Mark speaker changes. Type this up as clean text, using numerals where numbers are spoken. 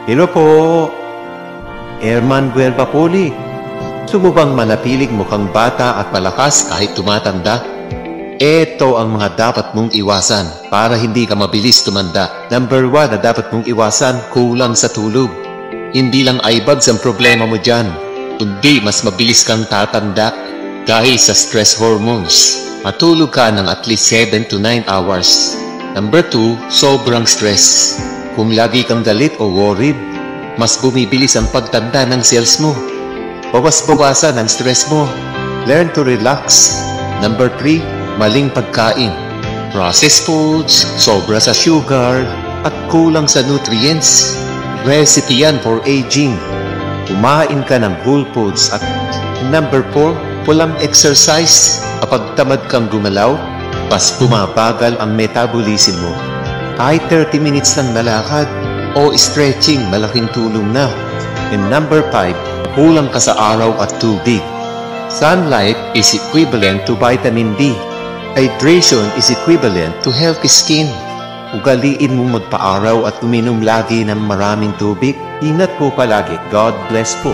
Speaker 1: Hello po, Herman Buelba Poli. Gusto mo bang manatiling mukhang bata at malakas kahit tumatanda? Ito ang mga dapat mong iwasan para hindi ka mabilis tumanda. Number 1 na dapat mong iwasan, kulang sa tulog. Hindi lang eyebags ang problema mo dyan, kundi mas mabilis kang tatanda dahil sa stress hormones. Matulog ka ng at least 7 to 9 hours. Number 2, sobrang stress. Kung lagi kang galit o worried, mas bumibilis ang pagtanda ng cells mo. Bawas-bawasan ang stress mo. Learn to relax. Number 3, maling pagkain. Processed foods, sobra sa sugar, at kulang sa nutrients. Recipe yan for aging. Kumain ka ng whole foods. At number 4, walang exercise. Kapag tamad kang gumalaw, mas bumabagal ang metabolism mo. Kahit 30 minutes lang na lakad o stretching, malaking tulong na. And number 5, kulang ka sa araw at tubig. Sunlight is equivalent to vitamin D. Hydration is equivalent to healthy skin. Ugaliin mo magpa-araw at uminom lagi ng maraming tubig. Ingat po palagi. God bless po.